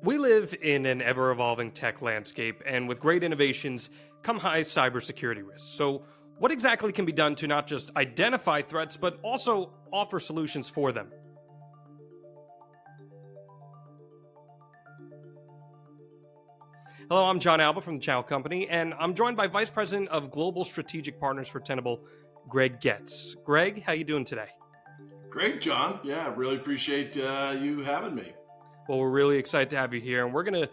We live in an ever evolving tech landscape, and with great innovations come high cybersecurity risks. So, what exactly can be done to not just identify threats, but also offer solutions for them? Hello, I'm John Alba from the Chow Company, and I'm joined by Vice President of Global Strategic Partners for Tenable, Greg Goetz. Greg, how you doing today? Great, John. Yeah, really appreciate you having me. Well, we're really excited to have you here, and we're going to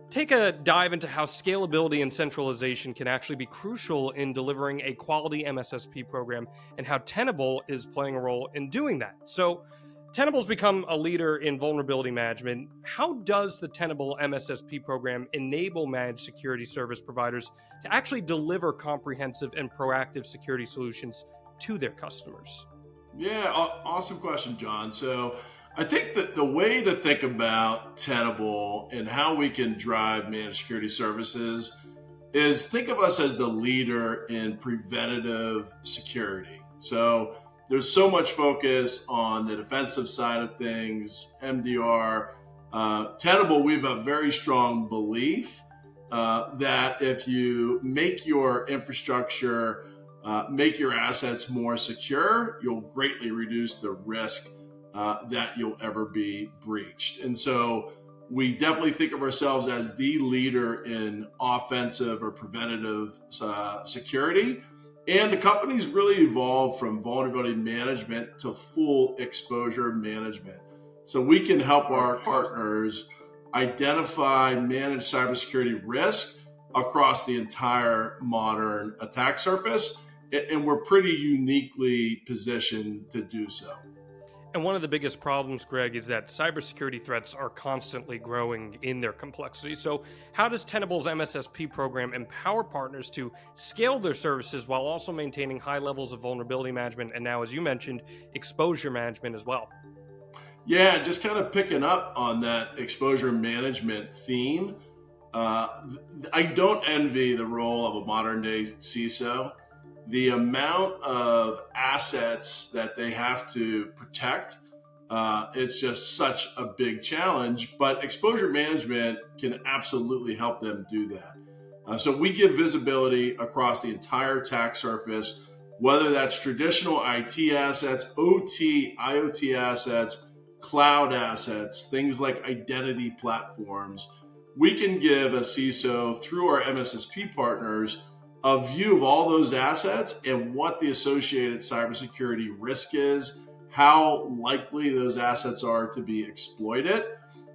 take a dive into how scalability and centralization can actually be crucial in delivering a quality MSSP program and how Tenable is playing a role in doing that. So, Tenable's become a leader in vulnerability management. How does the Tenable MSSP program enable managed security service providers to actually deliver comprehensive and proactive security solutions to their customers? Yeah, awesome question, John. So I think that the way to think about Tenable and how we can drive managed security services is think of us as the leader in preventative security. So there's so much focus on the defensive side of things, MDR. Tenable, we have a very strong belief that if you make your infrastructure, make your assets more secure, you'll greatly reduce the risk that you'll ever be breached. And so we definitely think of ourselves as the leader in offensive or preventative security. And the company's really evolved from vulnerability management to full exposure management. So we can help our partners identify, manage cybersecurity risk across the entire modern attack surface. And we're pretty uniquely positioned to do so. And one of the biggest problems, Greg, is that cybersecurity threats are constantly growing in their complexity. So, how does Tenable's MSSP program empower partners to scale their services while also maintaining high levels of vulnerability management and now, as you mentioned, exposure management as well? Yeah, just kind of picking up on that exposure management theme. I don't envy the role of a modern day CISO. The amount of assets that they have to protect, it's just such a big challenge. But exposure management can absolutely help them do that. So we give visibility across the entire attack surface, whether that's traditional IT assets, OT, IoT assets, cloud assets, things like identity platforms. We can give a CISO through our MSSP partners a view of all those assets and what the associated cybersecurity risk is, how likely those assets are to be exploited.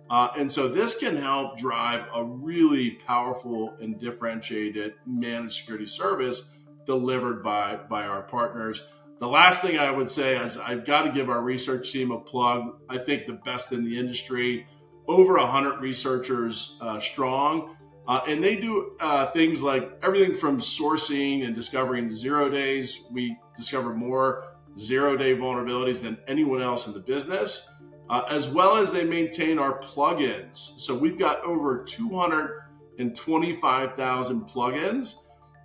And so this can help drive a really powerful and differentiated managed security service delivered by our partners. The last thing I would say is I've got to give our research team a plug. I think the best in the industry, over 100 researchers strong. And they do things like everything from sourcing and discovering 0 days. We discover more 0-day vulnerabilities than anyone else in the business, as well as they maintain our plugins. So we've got over 225,000 plugins.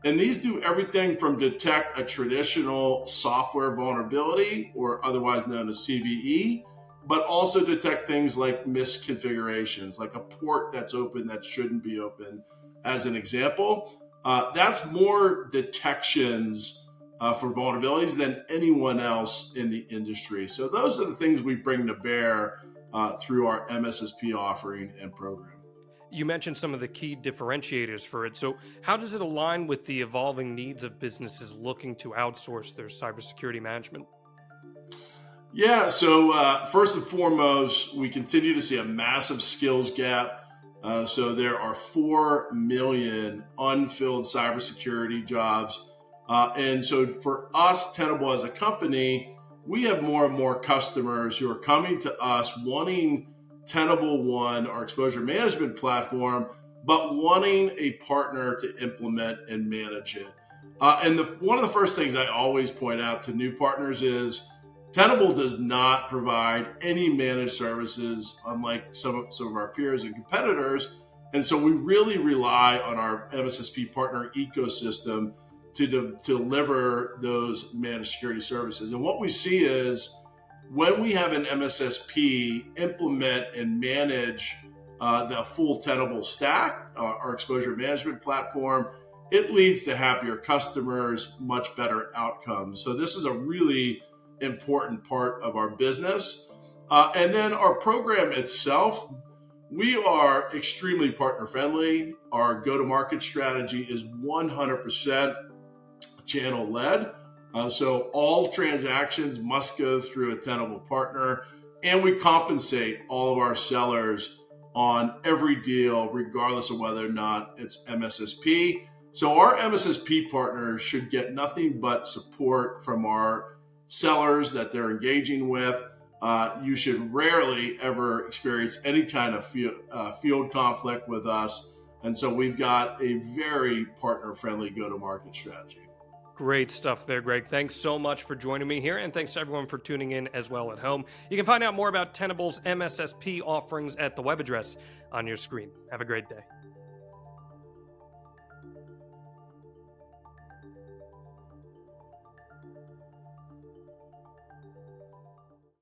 And these do everything from detect a traditional software vulnerability, or otherwise known as CVE, but also detect things like misconfigurations, like a port that's open that shouldn't be open, as an example. That's more detections for vulnerabilities than anyone else in the industry. So those are the things we bring to bear through our MSSP offering and program. You mentioned some of the key differentiators for it. So, how does it align with the evolving needs of businesses looking to outsource their cybersecurity management? Yeah, so first and foremost, we continue to see a massive skills gap. So there are 4 million unfilled cybersecurity jobs. And so for us, Tenable as a company, we have more and more customers who are coming to us wanting Tenable One, our exposure management platform, but wanting a partner to implement and manage it. And one of the first things I always point out to new partners is Tenable does not provide any managed services, unlike some of our peers and competitors. And so we really rely on our MSSP partner ecosystem to deliver those managed security services. And what we see is when we have an MSSP implement and manage the full Tenable stack, our exposure management platform, it leads to happier customers, much better outcomes. So this is a really important part of our business. And then our program itself, we are extremely partner friendly. Our go-to-market strategy is 100% channel led. So all transactions must go through a Tenable partner, and we compensate all of our sellers on every deal, regardless of whether or not it's MSSP. So our MSSP partners should get nothing but support from our sellers that they're engaging with. You should rarely ever experience any kind of field conflict with us. And so we've got a very partner-friendly go-to-market strategy. Great stuff there, Greg. Thanks so much for joining me here, and thanks to everyone for tuning in as well at home. You can find out more about Tenable's MSSP offerings at the web address on your screen. Have a great day.